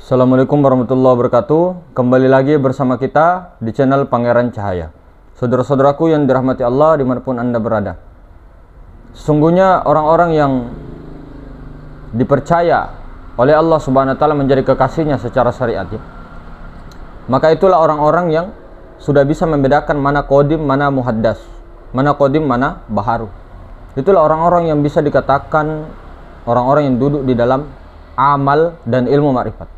Assalamualaikum warahmatullahi wabarakatuh. Kembali lagi bersama kita di channel Pangeran Cahaya. Saudara-saudaraku yang dirahmati Allah dimanapun Anda berada, sesungguhnya orang-orang yang dipercaya oleh Allah Subhanahu wa Ta'ala menjadi kekasihnya secara syariat, maka itulah orang-orang yang sudah bisa membedakan mana qadim, mana muhaddas, mana qadim, mana baharu. Itulah orang-orang yang bisa dikatakan orang-orang yang duduk di dalam amal dan ilmu ma'rifat.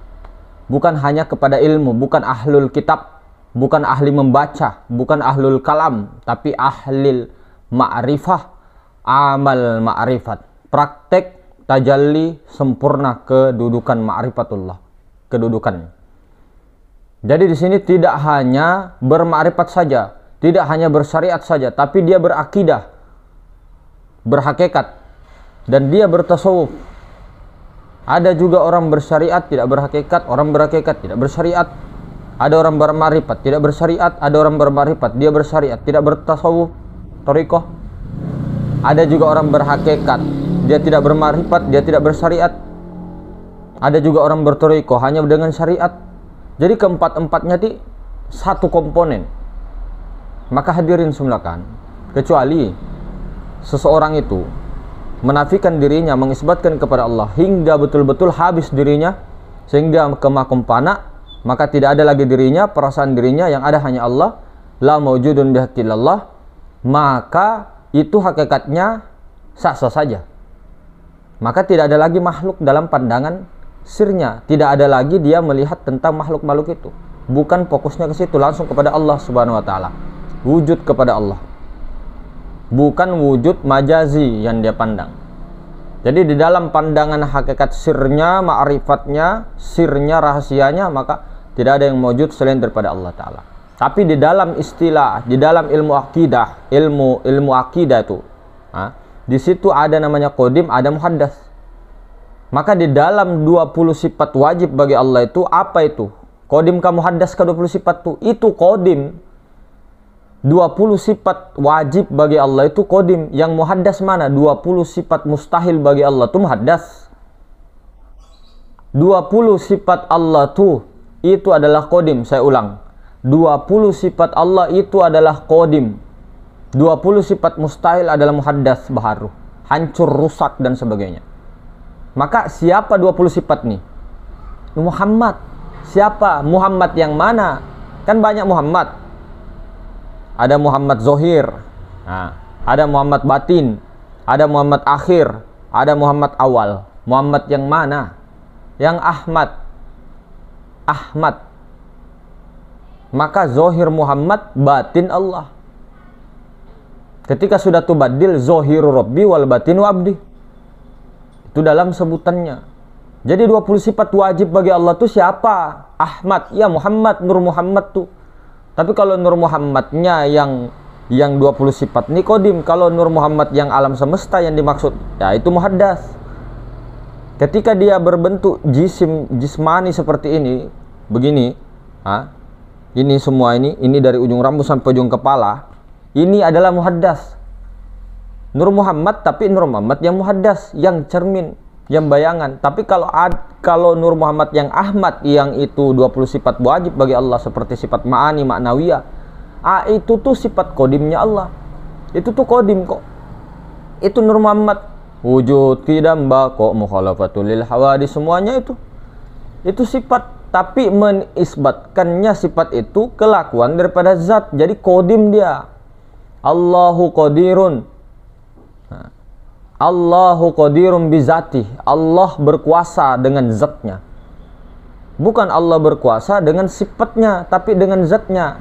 Bukan hanya kepada ilmu, bukan ahlul kitab, bukan ahli membaca, bukan ahlul kalam, tapi ahli ma'rifah, amal ma'rifat, praktek tajalli sempurna kedudukan ma'rifatullah, kedudukannya. Jadi di sini tidak hanya bermakrifat saja, tidak hanya bersyariat saja, tapi dia berakidah, berhakikat, dan dia bertasawuf. Ada juga orang bersyariat tidak berhakikat, orang berhakikat tidak bersyariat. Ada orang bermakrifat tidak bersyariat, ada orang bermakrifat dia bersyariat, tidak bertasawuf, thariqah. Ada juga orang berhakikat, dia tidak bermakrifat, dia tidak bersyariat. Ada juga orang berthariqah hanya dengan syariat. Jadi keempat-empatnya itu satu komponen. Maka hadirin semulakan, kecuali seseorang itu menafikan dirinya, mengisbatkan kepada Allah hingga betul-betul habis dirinya sehingga ke makom fana, maka tidak ada lagi dirinya, perasaan dirinya, yang ada hanya Allah, la maujudun bihaqqillah, maka itu hakikatnya sah-sah saja. Maka tidak ada lagi makhluk dalam pandangan sirnya, tidak ada lagi dia melihat tentang makhluk-makhluk itu. Bukan fokusnya ke situ, langsung kepada Allah Subhanahu wa Ta'ala, wujud kepada Allah, bukan wujud majazi yang dia pandang. Jadi di dalam pandangan hakikat sirnya, ma'rifatnya, sirnya, rahasianya, maka tidak ada yang wujud selain daripada Allah Ta'ala. Tapi di dalam istilah, di dalam ilmu akidah, ilmu akidah itu, di situ ada namanya qadim, ada muhaddas. Maka di dalam 20 sifat wajib bagi Allah itu, apa itu? Qadim ka muhaddas ka 20 sifat itu qadim. 20 sifat wajib bagi Allah itu qadim. Yang muhaddas mana? 20 sifat mustahil bagi Allah itu muhaddas. 20 sifat Allah itu adalah qadim. Saya ulang, 20 sifat Allah itu adalah qadim. 20 sifat mustahil adalah muhaddas, baharu, hancur, rusak dan sebagainya. Maka siapa 20 sifat nih? Muhammad. Siapa? Muhammad yang mana? Kan banyak Muhammad. Ada Muhammad Zohir, ada Muhammad Batin, ada Muhammad Akhir, ada Muhammad Awal. Muhammad yang mana? Yang Ahmad. Maka Zohir Muhammad, Batin Allah. Ketika sudah tubadil, Zohiru Rabbi wal Batinu Abdi, itu dalam sebutannya. Jadi 20 sifat wajib bagi Allah itu siapa? Ahmad, ya Muhammad, Nur Muhammad tuh. Tapi kalau Nur Muhammadnya yang 20 sifat ini qadim. Kalau Nur Muhammad yang alam semesta yang dimaksud, ya itu muhaddas. Ketika dia berbentuk jismani seperti ini, begini, ini semua ini dari ujung rambut sampai ujung kepala, ini adalah muhaddas. Nur Muhammad, tapi Nur Muhammad yang muhaddas, yang cermin, yang bayangan. Tapi kalau Nur Muhammad yang Ahmad, yang itu 20 sifat wajib bagi Allah seperti sifat ma'ani, ma'nawiyah, itu tuh sifat qadimnya Allah. Itu tuh qadim kok. Itu Nur Muhammad, wujud, qidam, baqa, mukhalafatul lil hawadis, semuanya itu sifat, tapi menisbatkannya sifat itu kelakuan daripada zat. Jadi qadim dia. Allahu qadirun, Allahu qadirun bizatih. Allah berkuasa dengan zatnya. Bukan Allah berkuasa dengan sifatnya, tapi dengan zatnya.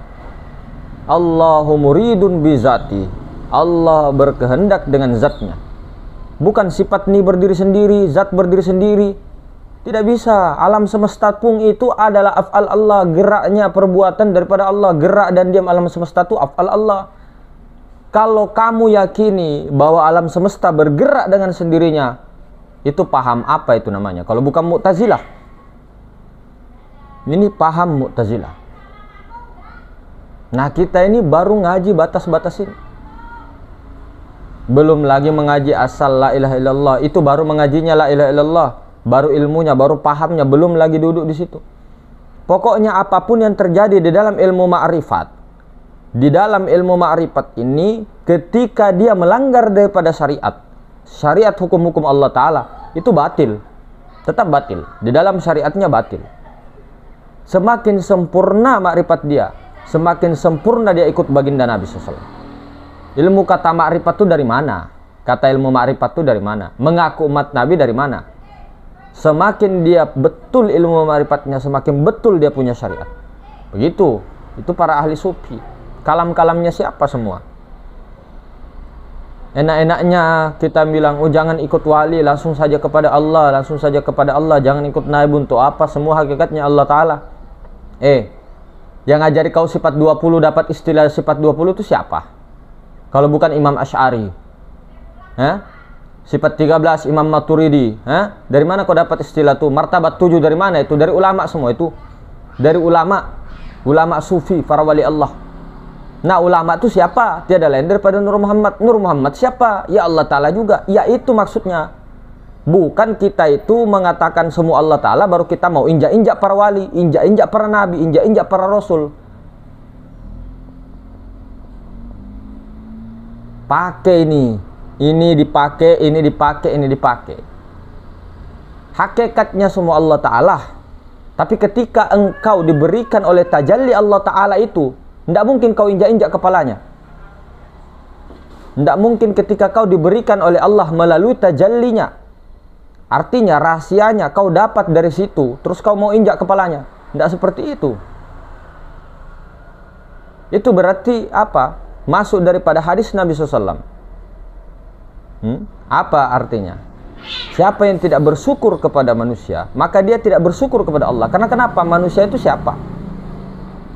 Allahu muridun bizatih. Allah berkehendak dengan zatnya. Bukan sifat ini berdiri sendiri, zat berdiri sendiri. Tidak bisa. Alam semesta pun itu adalah af'al Allah, geraknya, perbuatan daripada Allah. Gerak dan diam alam semesta itu af'al Allah. Kalau kamu yakini bahwa alam semesta bergerak dengan sendirinya, itu paham apa itu namanya? Kalau bukan Mu'tazilah. Ini paham Mu'tazilah. Nah, kita ini baru ngaji batas-batas ini. Belum lagi mengaji asal la ilaha illallah. Itu baru mengajinya la ilaha illallah. baru ilmunya, baru pahamnya, belum lagi duduk di situ. Pokoknya apapun yang terjadi di dalam ilmu ma'rifat, di dalam ilmu ma'rifat ini, ketika dia melanggar daripada syariat hukum-hukum Allah Ta'ala, itu batil, tetap batil, di dalam syariatnya batil. Semakin sempurna ma'rifat dia, semakin sempurna dia ikut baginda Nabi SAW. Ilmu kata ma'rifat itu dari mana? Kata ilmu ma'rifat itu dari mana? Mengaku umat Nabi dari mana? Semakin dia betul ilmu ma'rifatnya, semakin betul dia punya syariat. Begitu, itu para ahli sufi. Kalam-kalamnya siapa semua? Enak-enaknya kita bilang, oh jangan ikut wali, langsung saja kepada Allah, langsung saja kepada Allah, jangan ikut naib, untuk apa? Semua hakikatnya Allah Ta'ala. Yang ngajari kau sifat 20 dapat istilah sifat 20 itu siapa? Kalau bukan Imam Asy'ari. Sifat 13 Imam Maturidi. Dari mana kau dapat istilah itu? Martabat 7 dari mana itu? Dari ulama semua itu. Dari ulama sufi, para wali Allah. Nah, ulama itu siapa? Tiada lain daripada Nur Muhammad. Nur Muhammad siapa? Ya Allah Ta'ala juga. Ya itu maksudnya. Bukan kita itu mengatakan semua Allah Ta'ala baru kita mau injak-injak para wali, injak-injak para nabi, injak-injak para rasul. Pakai ini dipakai, ini dipakai, ini dipakai. Hakikatnya semua Allah Ta'ala. Tapi ketika engkau diberikan oleh tajalli Allah Ta'ala itu, tidak mungkin kau injak-injak kepalanya. Tidak mungkin ketika kau diberikan oleh Allah melalui tajallinya, artinya rahasianya kau dapat dari situ, terus kau mau injak kepalanya. Tidak seperti itu. Itu berarti apa? Masuk daripada hadis Nabi SAW. Apa artinya? Siapa yang tidak bersyukur kepada manusia, maka dia tidak bersyukur kepada Allah. Karena kenapa? Manusia itu siapa?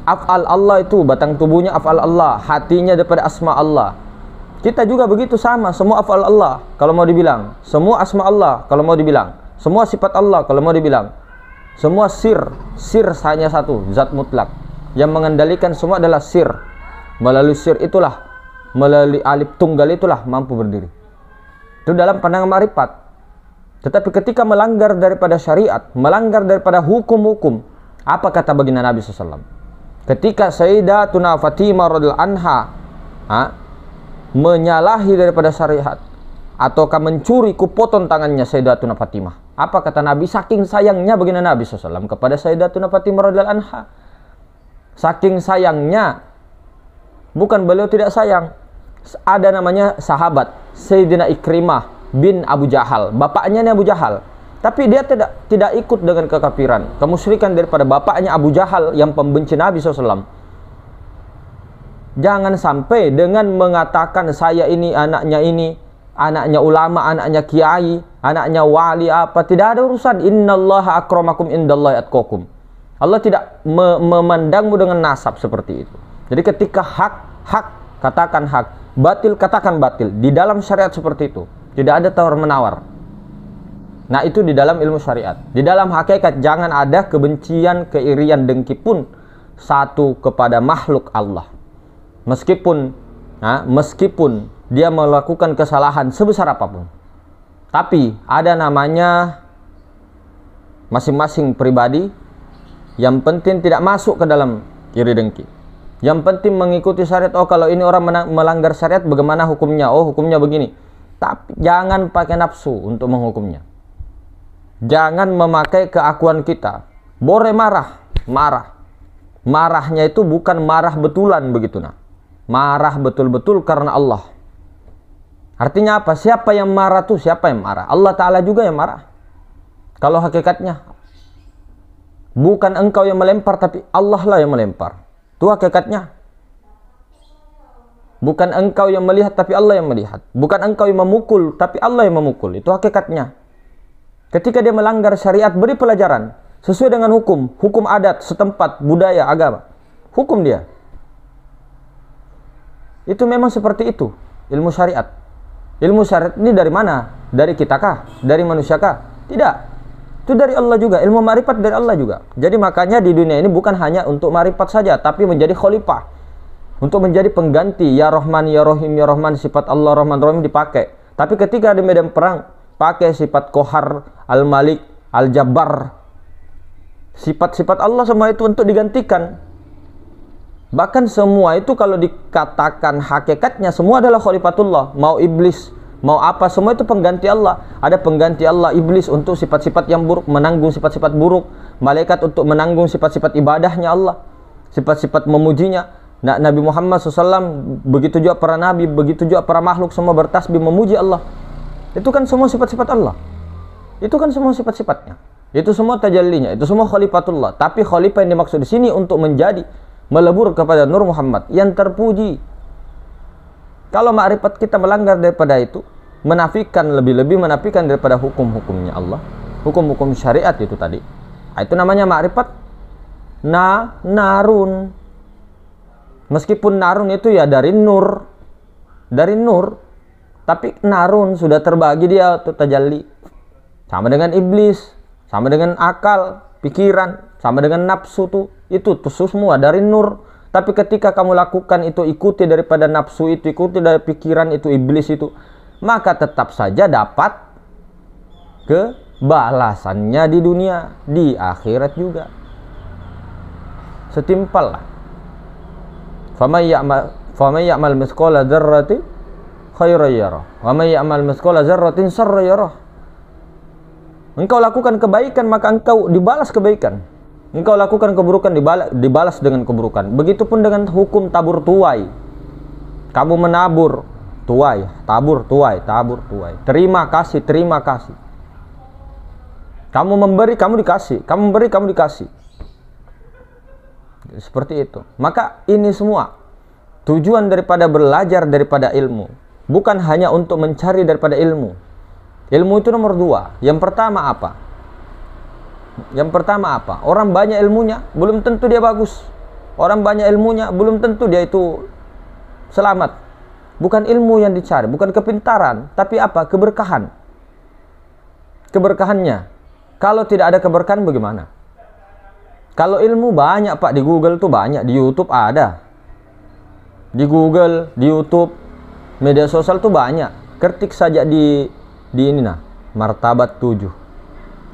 Af'al Allah itu, batang tubuhnya af'al Allah, hatinya daripada asma Allah. Kita juga begitu sama, semua af'al Allah kalau mau dibilang, semua asma Allah kalau mau dibilang, semua sifat Allah kalau mau dibilang, semua sir hanya satu, zat mutlak. Yang mengendalikan semua adalah sir. Melalui sir itulah, melalui alif tunggal itulah mampu berdiri. Itu dalam pandangan ma'rifat. Tetapi ketika melanggar daripada syariat, melanggar daripada hukum-hukum, apa kata baginda Nabi SAW? Ketika Sayyidatuna Fatimah radhiyallahu anha menyalahi daripada syariat ataukah mencuri kupotong tangannya Sayyidatuna Fatimah, apa kata Nabi? Saking sayangnya baginda Nabi SAW kepada Sayyidatuna Fatimah radhiyallahu anha, saking sayangnya, bukan beliau tidak sayang. Ada namanya sahabat Sayyidina Ikrimah bin Abu Jahal, bapaknya ini Abu Jahal, tapi dia tidak ikut dengan kekafiran, kemusyrikan daripada bapaknya Abu Jahal yang pembenci Nabi SAW. Jangan sampai dengan mengatakan saya ini, anaknya ulama, anaknya kiai, anaknya wali apa, tidak ada urusan. Innallaha akramakum indallahi atqakum. Allah tidak memandangmu dengan nasab seperti itu. Jadi ketika hak katakan hak, batil katakan batil. Di dalam syariat seperti itu, tidak ada tawar-menawar. Nah, itu di dalam ilmu syariat. Di dalam hakikat jangan ada kebencian, keirian, dengki pun satu kepada makhluk Allah. Meskipun dia melakukan kesalahan sebesar apapun, tapi ada namanya masing-masing pribadi. Yang penting tidak masuk ke dalam iri dengki. Yang penting mengikuti syariat. Oh, kalau ini orang melanggar syariat, bagaimana hukumnya? Oh, hukumnya begini. Tapi jangan pakai nafsu untuk menghukumnya. Jangan memakai keakuan kita. Boleh marah. Marahnya itu bukan marah betulan begitu, nah. Marah betul-betul karena Allah. Artinya apa? Siapa yang marah tuh? Siapa yang marah? Allah Ta'ala juga yang marah. Kalau hakikatnya bukan engkau yang melempar, tapi Allah lah yang melempar. Itu hakikatnya. Bukan engkau yang melihat, tapi Allah yang melihat. Bukan engkau yang memukul, tapi Allah yang memukul. Itu hakikatnya. Ketika dia melanggar syariat, beri pelajaran sesuai dengan hukum adat setempat, budaya, agama. Hukum dia. Itu memang seperti itu ilmu syariat. Ilmu syariat ini dari mana? Dari kita kah? Dari manusia kah? Tidak. Itu dari Allah juga. Ilmu ma'rifat dari Allah juga. Jadi makanya di dunia ini bukan hanya untuk ma'rifat saja, tapi menjadi khalifah, untuk menjadi pengganti. Ya Rahman, Ya Rahim, Ya Rahman, sifat Allah Rahman Rahim dipakai. Tapi ketika di medan perang, pakai sifat Qahar, Al-Malik, Al-Jabbar. Sifat-sifat Allah semua itu untuk digantikan. Bahkan semua itu kalau dikatakan hakikatnya semua adalah khalifatullah. Mau iblis, mau apa, semua itu pengganti Allah. Ada pengganti Allah, iblis untuk sifat-sifat yang buruk, menanggung sifat-sifat buruk. Malaikat untuk menanggung sifat-sifat ibadahnya Allah, sifat-sifat memujinya. Nabi Muhammad SAW, begitu juga para nabi, begitu juga para makhluk semua bertasbih memuji Allah. Itu kan semua sifat-sifat Allah. Itu kan semua sifat-sifatnya. Itu semua tajallinya, itu semua khalifatullah. Tapi khalifah yang dimaksud di sini untuk menjadi melebur kepada Nur Muhammad yang terpuji. Kalau ma'rifat kita melanggar daripada itu, menafikan, lebih-lebih menafikan daripada hukum-hukumnya Allah, hukum-hukum syariat itu tadi, itu namanya ma'rifat narun. Meskipun narun itu ya dari nur, tapi narun sudah terbagi dia untuk tajalli. Sama dengan iblis, sama dengan akal, pikiran, sama dengan nafsu tuh. Itu semua dari nur. Tapi ketika kamu lakukan itu, ikuti daripada nafsu itu, ikuti dari pikiran itu, iblis itu, maka tetap saja dapat kebalasannya di dunia, di akhirat juga. Setimpal lah. Faman ya'mal mithqala dzarratin khairan yarah, wa man ya'mal mithqala dzarratin syarran yarah. Engkau lakukan kebaikan, maka engkau dibalas kebaikan. Engkau lakukan keburukan, dibalas dengan keburukan. Begitupun dengan hukum tabur tuai. Kamu menabur tuai, tabur tuai. Terima kasih. Kamu memberi, kamu dikasih. Kamu memberi, kamu dikasih. Seperti itu. Maka ini semua tujuan daripada belajar daripada ilmu, bukan hanya untuk mencari daripada ilmu. Ilmu itu nomor dua. Yang pertama apa? Orang banyak ilmunya, belum tentu dia bagus. Orang banyak ilmunya, belum tentu dia itu selamat. Bukan ilmu yang dicari, bukan kepintaran, tapi apa? Keberkahan. Keberkahannya. Kalau tidak ada keberkahan bagaimana? Kalau ilmu banyak Pak, di Google tuh banyak, di YouTube ada. Di Google, di YouTube, media sosial tuh banyak. Ketik saja di ini nah, Martabat 7.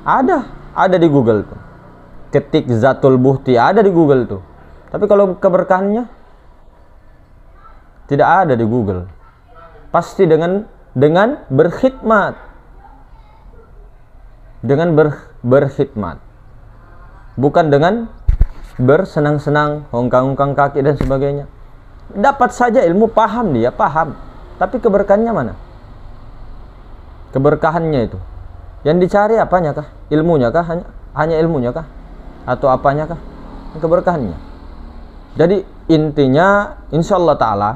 Ada di Google tuh. Ketik Zatul Buhti, ada di Google tuh. Tapi kalau keberkahannya tidak ada di Google. Pasti dengan berkhidmat. Dengan berkhidmat. Bukan dengan bersenang-senang, hongkang-hongkang kaki dan sebagainya. Dapat saja ilmu, paham dia, paham. Tapi keberkahannya mana? Keberkahannya itu. Yang dicari apanya kah? Ilmunya kah? Hanya ilmunya kah? Atau apanya kah? Keberkahannya. Jadi intinya insyaallah ta'ala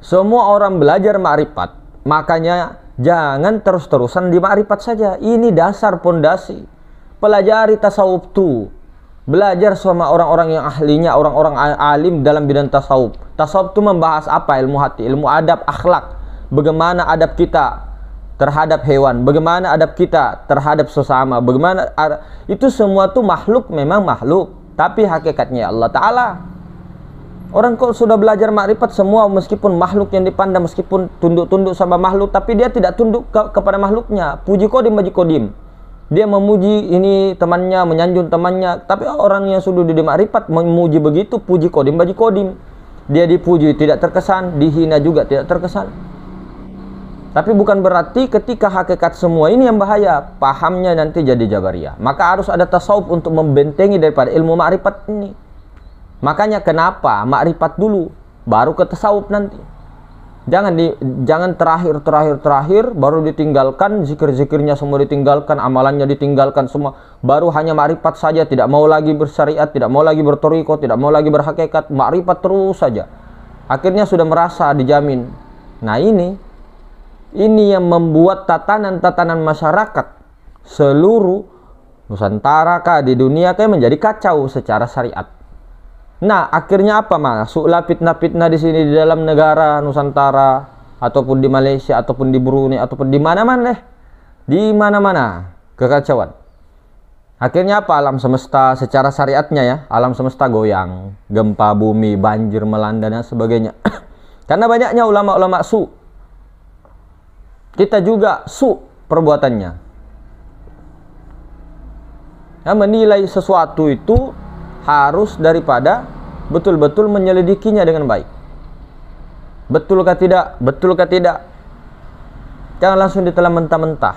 semua orang belajar ma'rifat. Makanya jangan terus-terusan di ma'rifat saja. Ini dasar pondasi. Pelajari tasawuf tuh. Belajar sama orang-orang yang ahlinya, orang-orang alim dalam bidang tasawuf. Tasawuf itu membahas apa? Ilmu hati, ilmu adab, akhlak. Bagaimana adab kita terhadap hewan, bagaimana adab kita terhadap sesama, bagaimana itu semua tuh makhluk, memang makhluk, tapi hakikatnya Allah Ta'ala. Orang kok sudah belajar makrifat semua, meskipun makhluk yang dipandang, meskipun tunduk-tunduk sama makhluk, tapi dia tidak tunduk kepada makhluknya. Puji kodim, baji kodim. Dia memuji ini temannya, menyanjung temannya. Tapi orang yang sudah di makrifat memuji begitu, puji kodim, baji kodim. Dia dipuji tidak terkesan, dihina juga tidak terkesan. Tapi bukan berarti ketika hakikat semua ini yang bahaya, pahamnya nanti jadi jabariyah. Maka harus ada tasawuf untuk membentengi daripada ilmu makrifat ini. Makanya kenapa makrifat dulu, baru ke tasawuf nanti. Jangan terakhir baru ditinggalkan, zikir-zikirnya semua ditinggalkan, amalannya ditinggalkan semua, baru hanya makrifat saja, tidak mau lagi bersyariat, tidak mau lagi bertoriko, tidak mau lagi berhakikat, makrifat terus saja. Akhirnya sudah merasa dijamin. Nah ini yang membuat tatanan-tatanan masyarakat seluruh Nusantara kah di dunia kayak menjadi kacau secara syariat. Nah, akhirnya apa? Masuklah fitnah-fitnah di sini di dalam negara Nusantara ataupun di Malaysia ataupun di Brunei ataupun di mana-mana deh. Di mana-mana kekacauan. Akhirnya apa? Alam semesta secara syariatnya ya, alam semesta goyang, gempa bumi, banjir melanda dan sebagainya. Karena banyaknya ulama-ulama su. Kita juga su perbuatannya. Ya, menilai sesuatu itu harus daripada betul-betul menyelidikinya dengan baik. Betulkah tidak? Betulkah tidak? Jangan langsung ditelan mentah-mentah.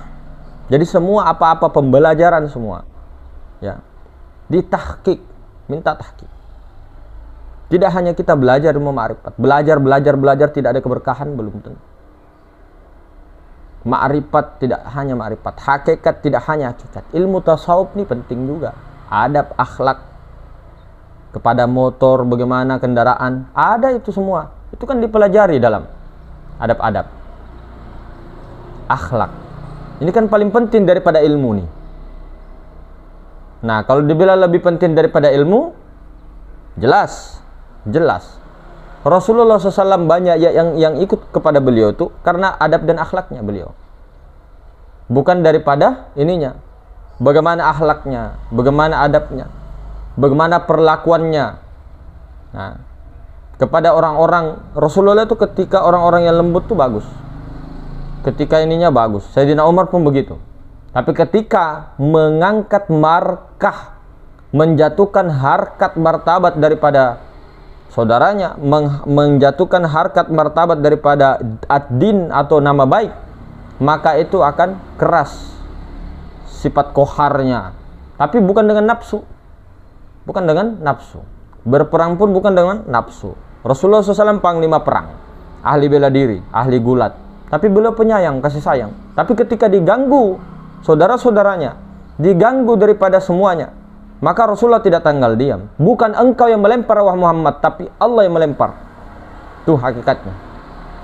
Jadi semua apa-apa pembelajaran semua, ya, ditahqiq, minta tahqiq. Tidak hanya kita belajar ilmu ma'rifat, belajar tidak ada keberkahan, belum tentu. Ma'rifat tidak hanya ma'rifat, hakikat tidak hanya hakikat. Ilmu tasawuf ini penting juga. Adab, akhlak, kepada motor, bagaimana kendaraan, ada itu semua. Itu kan dipelajari dalam adab-adab, akhlak. Ini kan paling penting daripada ilmu nih. Nah, kalau dibilang lebih penting daripada ilmu, jelas. Rasulullah SAW banyak yang ikut kepada beliau itu karena adab dan akhlaknya beliau. Bukan daripada ininya, bagaimana akhlaknya, bagaimana adabnya, bagaimana perlakuannya. Nah, kepada orang-orang, Rasulullah itu ketika orang-orang yang lembut tuh bagus, ketika ininya bagus. Sayyidina Umar pun begitu. Tapi ketika mengangkat markah, menjatuhkan harkat martabat daripada saudaranya, menjatuhkan harkat martabat daripada ad-din atau nama baik, maka itu akan keras sifat koharnya. Tapi bukan dengan nafsu. Bukan dengan nafsu. Berperang pun bukan dengan nafsu. Rasulullah SAW panglima perang, ahli bela diri, ahli gulat. Tapi beliau penyayang, kasih sayang. Tapi ketika diganggu saudara-saudaranya, diganggu daripada semuanya, maka Rasulullah tidak tanggal diam. Bukan engkau yang melempar wahai Muhammad, tapi Allah yang melempar. Itu hakikatnya.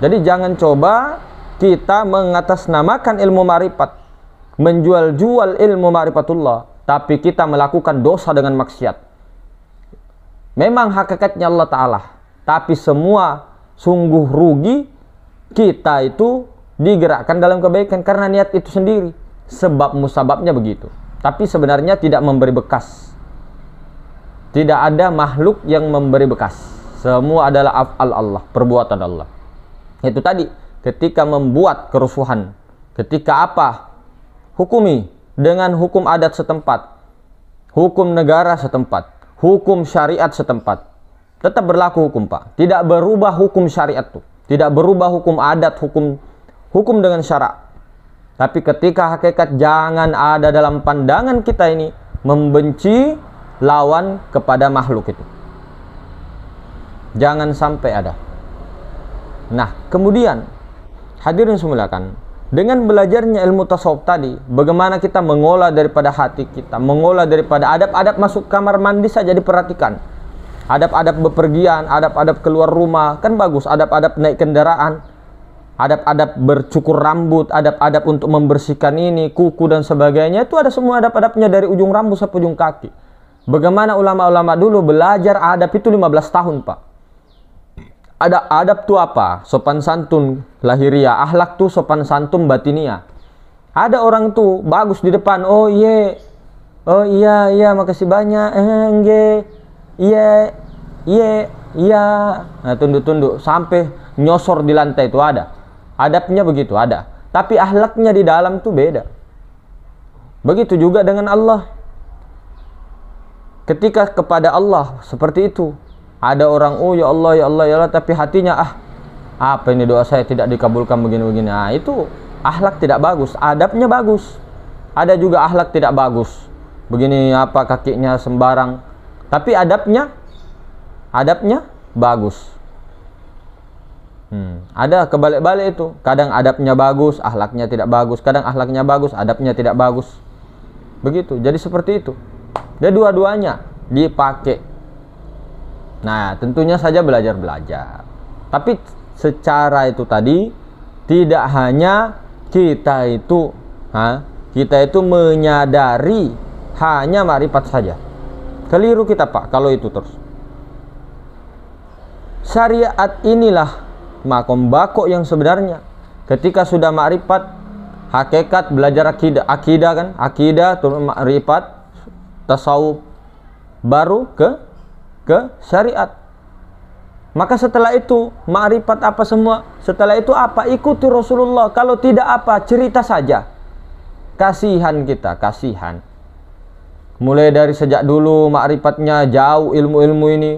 Jadi jangan coba kita mengatasnamakan ilmu ma'rifat, menjual-jual ilmu ma'rifatullah, tapi kita melakukan dosa dengan maksiat. Memang hakikatnya Allah Ta'ala, tapi semua sungguh rugi kita itu digerakkan dalam kebaikan karena niat itu sendiri. Sebab musababnya begitu. Tapi sebenarnya tidak memberi bekas. Tidak ada makhluk yang memberi bekas. Semua adalah af'al Allah, perbuatan Allah. Itu tadi, ketika membuat kerusuhan, ketika apa? Hukumi dengan hukum adat setempat, hukum negara setempat, hukum syariat setempat. Tetap berlaku hukum, Pak. Tidak berubah hukum syariat tuh. Tidak berubah hukum adat, hukum dengan syarak. Tapi ketika hakikat, jangan ada dalam pandangan kita ini membenci lawan kepada makhluk itu. Jangan sampai ada. Nah, kemudian hadirin semuliakan, dengan belajarnya ilmu tasawuf tadi, bagaimana kita mengolah daripada hati kita, mengolah daripada adab-adab masuk kamar mandi saja diperhatikan. Adab-adab bepergian, adab-adab keluar rumah, kan bagus. Adab-adab naik kendaraan, adab-adab bercukur rambut, adab-adab untuk membersihkan ini, kuku dan sebagainya. Itu ada semua adab-adabnya dari ujung rambut sampai ujung kaki. Bagaimana ulama-ulama dulu belajar adab itu 15 tahun, Pak. Ada adab itu apa? Sopan santun lahiriah, akhlak tuh sopan santun batiniah. Ada orang tuh bagus di depan, oh iya, makasih banyak, iya. Nah, tunduk-tunduk sampai nyosor di lantai itu ada. Adabnya begitu ada. Tapi akhlaknya di dalam tuh beda. Begitu juga dengan Allah. Ketika kepada Allah seperti itu, ada orang, oh ya Allah, ya Allah, ya Allah, tapi hatinya, apa ini doa saya tidak dikabulkan begini-begini. Nah, itu akhlak tidak bagus, adabnya bagus. Ada juga akhlak tidak bagus. Begini apa kakinya sembarang, tapi adabnya bagus. Ada kebalik-balik itu. Kadang adabnya bagus, akhlaknya tidak bagus. Kadang akhlaknya bagus, adabnya tidak bagus. Begitu. Jadi seperti itu. Jadi dua-duanya dipakai. Nah, tentunya saja belajar. Tapi secara itu tadi, tidak hanya kita itu menyadari hanya ma'rifat saja. Keliru kita, Pak, kalau itu terus. Syariat inilah makombako yang sebenarnya. Ketika sudah ma'rifat, hakikat, belajar akidah kan, akidah, ma'rifat, tasawuf, baru ke syariat. Maka setelah itu ma'rifat apa semua, setelah itu apa? Ikuti Rasulullah. Kalau tidak apa? Cerita saja. Kasihan kita, kasihan. mulai dari sejak dulu makrifatnya jauh, ilmu-ilmu ini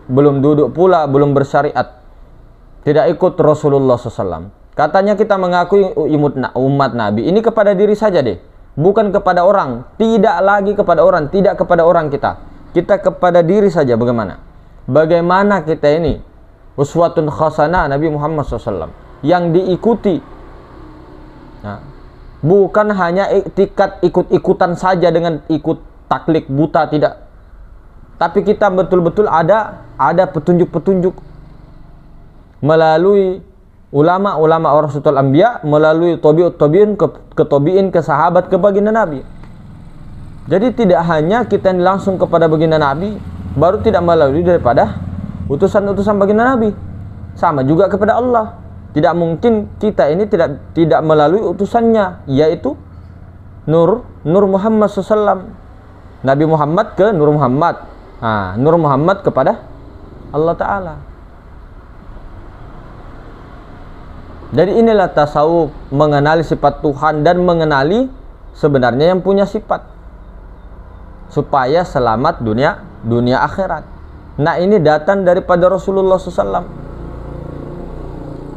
belum duduk pula, belum bersyariat, tidak ikut Rasulullah SAW. Katanya kita mengakui umat Nabi ini kepada diri saja deh, bukan kepada orang, tidak lagi kepada orang, tidak kepada orang kita kepada diri saja. Bagaimana kita ini uswatun khasanah Nabi Muhammad SAW yang diikuti. Nah, bukan hanya etikat ikut-ikutan saja dengan ikut taklid buta, tidak. Tapi kita betul-betul ada petunjuk-petunjuk melalui ulama-ulama warasatul anbiya, melalui tabi'in ke sahabat, ke baginda Nabi. Jadi tidak hanya kita langsung kepada baginda Nabi, baru tidak melalui daripada utusan-utusan baginda Nabi. Sama juga kepada Allah. Tidak mungkin kita ini tidak melalui utusannya, yaitu Nur Muhammad SAW. Nabi Muhammad ke Nur Muhammad. Nah, Nur Muhammad kepada Allah Ta'ala. Jadi inilah tasawuf, mengenali sifat Tuhan dan mengenali sebenarnya yang punya sifat, supaya selamat dunia akhirat. Nah, ini datang daripada Rasulullah SAW.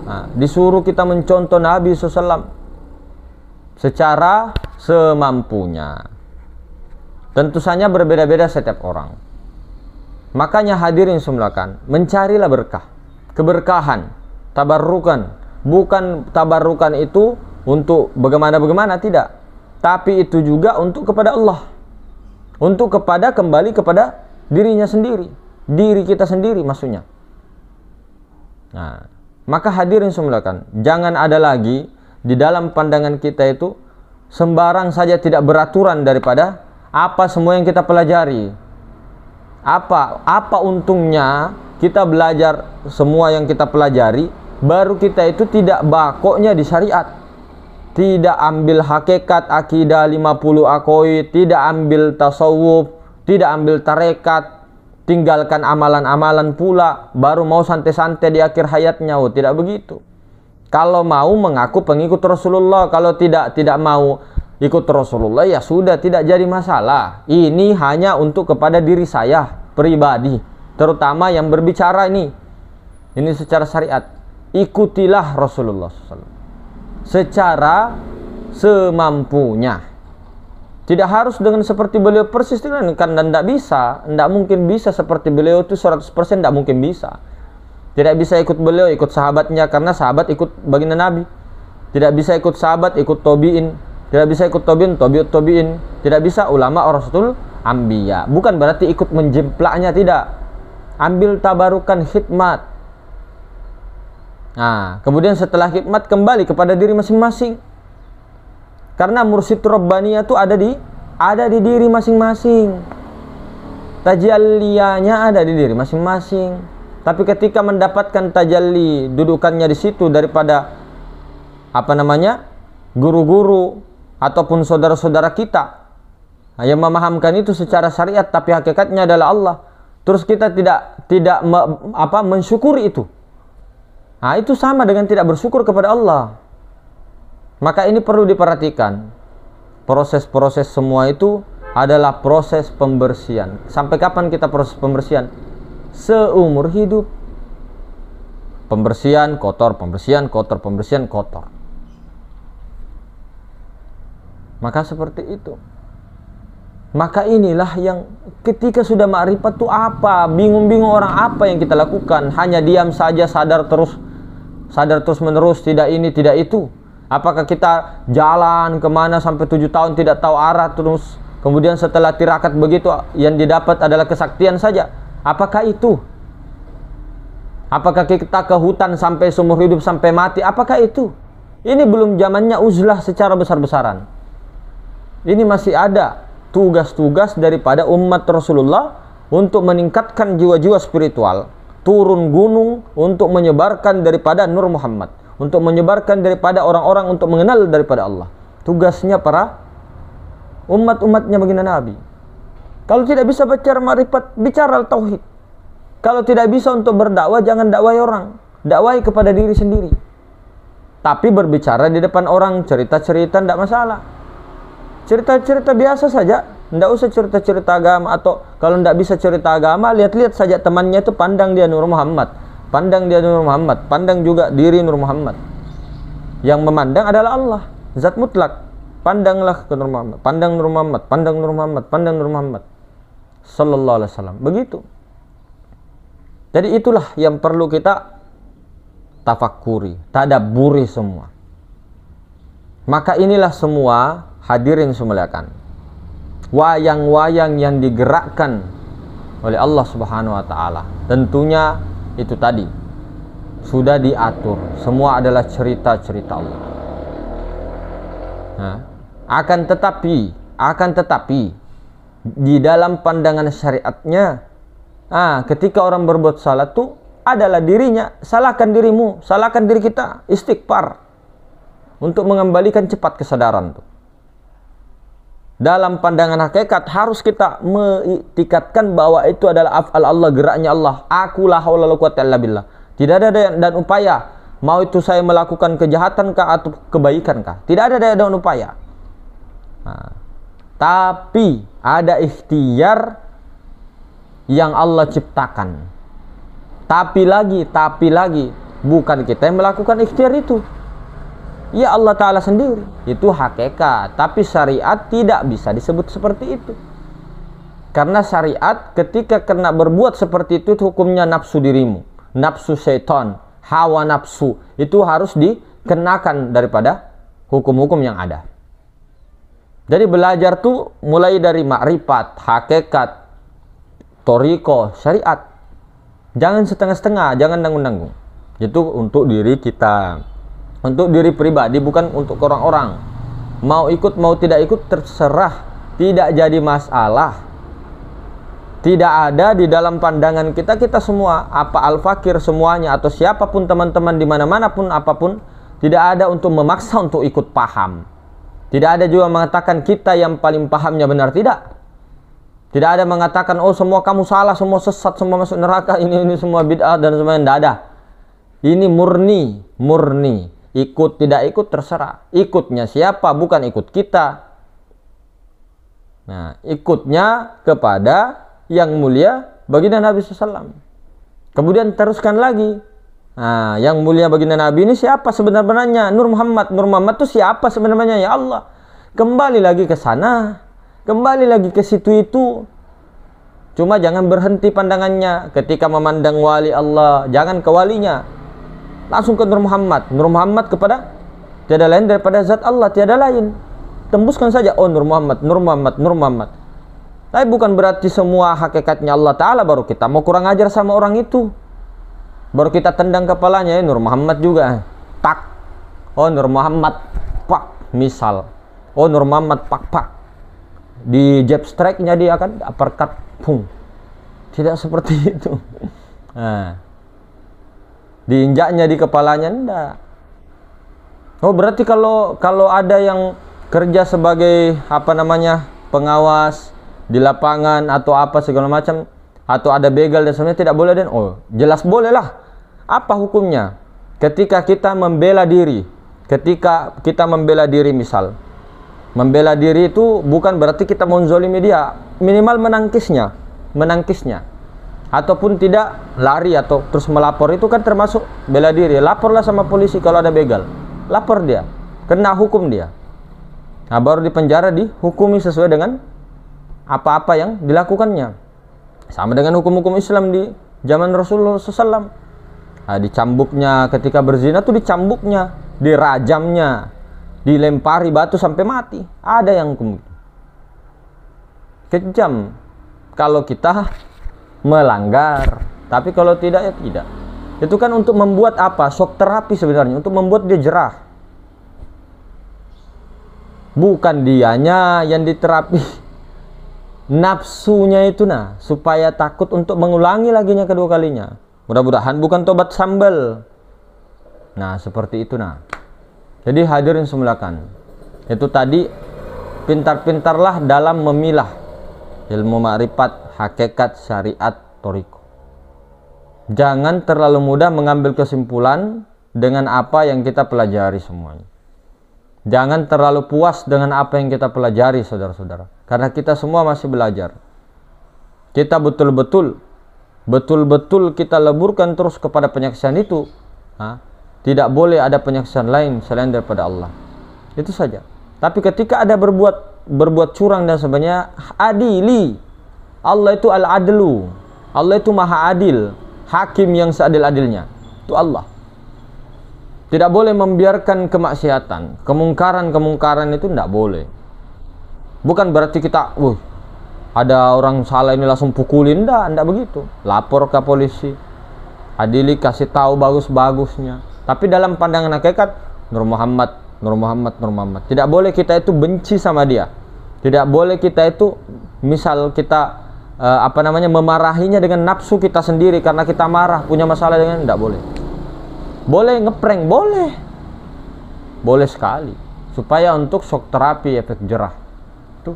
Nah, disuruh kita mencontoh Nabi SAW secara semampunya. Tentu saja berbeda-beda setiap orang. Makanya hadirin semulakan, mencarilah berkah, keberkahan, tabarrukan. Bukan tabarrukan itu untuk bagaimana-bagaimana, tidak. Tapi itu juga untuk kepada Allah. Untuk kembali kepada dirinya sendiri. Diri kita sendiri maksudnya. Nah, maka hadirin semulakan, jangan ada lagi di dalam pandangan kita itu sembarang saja tidak beraturan daripada apa semua yang kita pelajari. Apa untungnya kita belajar semua yang kita pelajari, baru kita itu tidak bakoknya di syariat, tidak ambil hakikat akidah 50 aqaid, tidak ambil tasawuf, tidak ambil tarekat, tinggalkan amalan-amalan pula, baru mau santai-santai di akhir hayatnya. Oh, tidak begitu. Kalau mau mengaku pengikut Rasulullah, kalau tidak mau ikut Rasulullah, ya sudah, tidak jadi masalah. Ini hanya untuk kepada diri saya pribadi, terutama yang berbicara ini secara syariat. Ikutilah Rasulullah SAW secara semampunya. Tidak harus dengan seperti beliau persis, kan tidak bisa, tidak mungkin bisa seperti beliau itu 100%, tidak mungkin bisa. Tidak bisa ikut beliau, ikut sahabatnya, karena sahabat ikut baginda Nabi. Tidak bisa ikut sahabat, ikut tabi'in. Tidak bisa ikut tabi'in, tabi'in. Tidak bisa ulama warasatul anbiya. Bukan berarti ikut menjemplaknya, tidak. Ambil tabarukan, khidmat. Nah, kemudian setelah khidmat kembali kepada diri masing-masing. Karena mursyid Rabbaniyah itu ada di diri masing-masing. Tajalliyanya ada di diri masing-masing. Tapi ketika mendapatkan tajalli, dudukannya di situ daripada guru-guru ataupun saudara-saudara kita yang memahamkan itu secara syariat, tapi hakikatnya adalah Allah. Terus kita tidak mensyukuri itu. Nah, itu sama dengan tidak bersyukur kepada Allah. Maka ini perlu diperhatikan. Proses-proses semua itu adalah proses pembersihan. Sampai kapan kita proses pembersihan? Seumur hidup. Pembersihan kotor, pembersihan kotor, pembersihan kotor. Maka seperti itu. Maka inilah yang ketika sudah ma'rifat itu apa? Bingung-bingung orang, apa yang kita lakukan? Hanya diam saja, sadar terus menerus, tidak ini, tidak itu. Apakah kita jalan kemana sampai 7 tahun tidak tahu arah, terus kemudian setelah tirakat begitu yang didapat adalah kesaktian saja? Apakah itu? Apakah kita ke hutan sampai seumur hidup sampai mati? Apakah itu? Ini belum zamannya uzlah secara besar-besaran. Ini masih ada tugas-tugas daripada umat Rasulullah untuk meningkatkan jiwa-jiwa spiritual, turun gunung untuk menyebarkan daripada Nur Muhammad, untuk menyebarkan daripada orang-orang untuk mengenal daripada Allah. Tugasnya para umat-umatnya baginda Nabi. Kalau tidak bisa bicara ma'rifat, bicara tauhid. Kalau tidak bisa untuk berdakwah, jangan dakwai orang, dakwai kepada diri sendiri. Tapi berbicara di depan orang, cerita-cerita tidak masalah. Cerita-cerita biasa saja, Nggak usah cerita-cerita agama, atau kalau nggak bisa cerita agama, lihat-lihat saja temannya itu, pandang dia Nur Muhammad, pandang dia Nur Muhammad, pandang juga diri Nur Muhammad. Yang memandang adalah Allah, zat mutlak. Pandanglah ke Nur Muhammad, pandang Nur Muhammad, pandang Nur Muhammad, pandang Nur Muhammad sallallahu alaihi wasallam. Begitu. Jadi itulah yang perlu kita tafakkuri, tadabburi semua. Maka inilah semua hadirin semuliakan, wayang-wayang yang digerakkan oleh Allah Subhanahu wa taala. Tentunya itu tadi sudah diatur, semua adalah cerita-cerita Allah. Nah, akan tetapi di dalam pandangan syariatnya, ketika orang berbuat salah tuh adalah dirinya, salahkan dirimu, salahkan diri kita, istighfar untuk mengembalikan cepat kesadaran tuh. Dalam pandangan hakikat harus kita mengiktikadkan bahwa itu adalah af'al Allah, geraknya Allah. Aku la haula wala quwwata illa billah. Tidak ada daya dan upaya, mau itu saya melakukan kejahatan kah atau kebaikan kah, tidak ada daya dan upaya. Tapi ada ikhtiar yang Allah ciptakan. Tapi lagi bukan kita yang melakukan ikhtiar itu, ya Allah Ta'ala sendiri. Itu hakikat. Tapi syariat tidak bisa disebut seperti itu, karena syariat ketika kena berbuat seperti itu hukumnya nafsu dirimu, nafsu syaitan, hawa nafsu, itu harus dikenakan daripada hukum-hukum yang ada. Jadi belajar tuh mulai dari makrifat, hakikat, toriko, syariat. Jangan setengah-setengah, jangan nanggung-nanggung. Itu untuk diri kita, untuk diri pribadi, bukan untuk orang-orang. Mau ikut mau tidak ikut terserah, tidak jadi masalah. Tidak ada di dalam pandangan kita semua, apa al-fakir semuanya atau siapapun teman-teman di mana-mana pun apapun, tidak ada untuk memaksa untuk ikut paham. Tidak ada juga mengatakan kita yang paling pahamnya benar, tidak. Tidak ada mengatakan oh semua kamu salah, semua sesat, semua masuk neraka, ini semua bid'ah dan semuanya. Tidak ada. Ini murni. Ikut tidak ikut terserah. Ikutnya siapa, bukan ikut kita. Nah, ikutnya kepada yang mulia baginda Nabi SAW. Kemudian teruskan lagi. Nah, yang mulia baginda Nabi ini siapa sebenarnya? Nur Muhammad. Nur Muhammad itu siapa sebenarnya? Ya Allah. Kembali lagi ke sana. Kembali lagi ke situ itu. Cuma jangan berhenti pandangannya ketika memandang wali Allah. Jangan ke walinya, langsung ke Nur Muhammad. Nur Muhammad kepada tiada lain daripada zat Allah, tiada lain. Tembuskan saja, oh Nur Muhammad, Nur Muhammad, Nur Muhammad. Tapi bukan berarti semua hakikatnya Allah Ta'ala baru kita mau kurang ajar sama orang itu, baru kita tendang kepalanya. Nur Muhammad juga, tak. Oh Nur Muhammad, pak, misal. Oh Nur Muhammad, pak. Di jab strike-nya dia akan uppercut, pung. Tidak seperti itu. Nah, diinjaknya di kepalanya, enggak. Oh berarti kalau ada yang kerja sebagai pengawas di lapangan atau apa segala macam, atau ada begal dan sebagainya, tidak boleh. Dan oh jelas boleh lah. Apa hukumnya ketika kita membela diri? Ketika kita membela diri, misal membela diri itu bukan berarti kita menzolimi dia, minimal menangkisnya, ataupun tidak lari atau terus melapor, itu kan termasuk bela diri. Laporlah sama polisi kalau ada begal, lapor dia, kena hukum dia. Nah baru di penjara dihukumi sesuai dengan apa-apa yang dilakukannya. Sama dengan hukum-hukum Islam di zaman Rasulullah SAW. Nah, dicambuknya ketika berzina tuh, dicambuknya, dirajamnya, dilempari batu sampai mati. Ada yang kejam kalau kita melanggar, tapi kalau tidak ya tidak. Itu kan untuk membuat apa? Shock terapi sebenarnya, untuk membuat dia jerah. Bukan dianya yang diterapi, nafsunya itu, supaya takut untuk mengulangi laginya kedua kalinya. Mudah-mudahan bukan tobat sambal. Nah seperti itu. Jadi hadirin semuliakan, itu tadi pintar-pintarlah dalam memilah ilmu ma'rifat, hakikat, syariat, toriko. Jangan terlalu mudah mengambil kesimpulan dengan apa yang kita pelajari semuanya. Jangan terlalu puas dengan apa yang kita pelajari, saudara-saudara. Karena kita semua masih belajar. Kita betul-betul kita leburkan terus kepada penyaksian itu. Tidak boleh ada penyaksian lain selain daripada Allah. Itu saja. Tapi ketika ada berbuat curang dan sebagainya, adili. Allah itu al-adlu. Allah itu maha adil. Hakim yang seadil-adilnya. Itu Allah. Tidak boleh membiarkan kemaksiatan. Kemungkaran itu tidak boleh. Bukan berarti kita, ada orang salah ini langsung pukulin. Tidak begitu. Lapor ke polisi. Adili, kasih tahu bagus-bagusnya. Tapi dalam pandangan hakikat, Nur Muhammad. Tidak boleh kita itu benci sama dia. Tidak boleh kita itu, misal kita memarahinya dengan nafsu kita sendiri karena kita marah, punya masalah dengan, tidak boleh. Boleh ngeprank, boleh sekali, supaya untuk shock terapi, efek jerah. Tuh.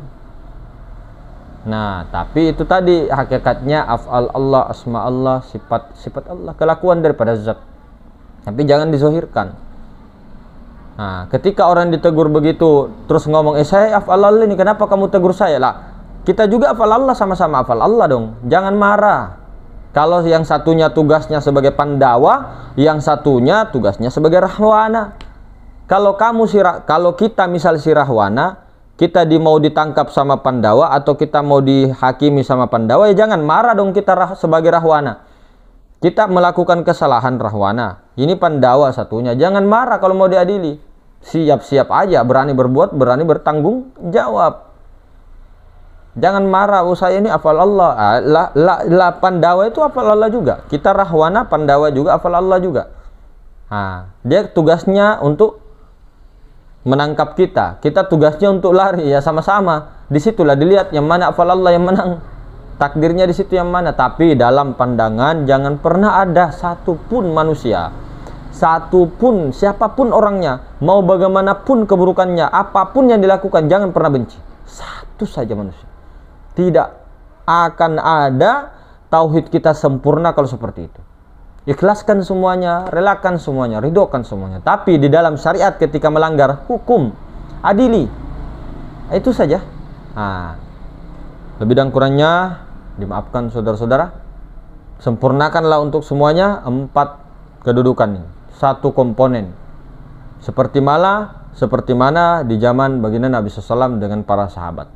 Nah, tapi itu tadi hakikatnya af'al Allah, asma Allah, sifat Allah, kelakuan daripada zat. Tapi jangan dizohirkan. Nah, ketika orang ditegur begitu terus ngomong, saya af'al Allah ini, kenapa kamu tegur saya? Lah, kita juga af'al Allah, sama-sama af'al Allah dong. Jangan marah. Kalau yang satunya tugasnya sebagai pandawa, yang satunya tugasnya sebagai rahwana. Kalau kita misal si rahwana, kita mau ditangkap sama pandawa atau kita mau dihakimi sama pandawa, ya jangan marah dong kita sebagai rahwana. Kita melakukan kesalahan rahwana, ini pandawa satunya, jangan marah kalau mau diadili. Siap-siap aja, berani berbuat, berani bertanggung jawab. Jangan marah, saya ini hafal Allah. Pandawa itu hafal Allah juga. Kita rahwana, pandawa juga hafal Allah juga. Dia tugasnya untuk menangkap kita. Kita tugasnya untuk lari, ya sama-sama. Disitulah dilihat yang mana hafal Allah yang menang. Takdirnya di situ yang mana. Tapi dalam pandangan jangan pernah ada satupun manusia, satupun siapapun orangnya, mau bagaimanapun keburukannya, apapun yang dilakukan, jangan pernah benci. Satu saja manusia. Tidak akan ada tauhid kita sempurna kalau seperti itu. Ikhlaskan semuanya, relakan semuanya, ridhokan semuanya. Tapi di dalam syariat ketika melanggar hukum, adili. Itu saja. Lebih dan kurangnya dimaafkan saudara-saudara. Sempurnakanlah untuk semuanya 4 kedudukan ini. 1 komponen. Seperti mana di zaman baginda Nabi SAW dengan para sahabat.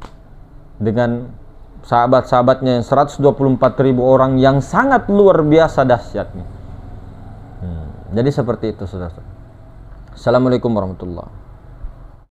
Dengan sahabat-sahabatnya yang 124.000 orang yang sangat luar biasa dahsyatnya. Jadi seperti itu saudara. Assalamualaikum warahmatullahi wabarakatuh.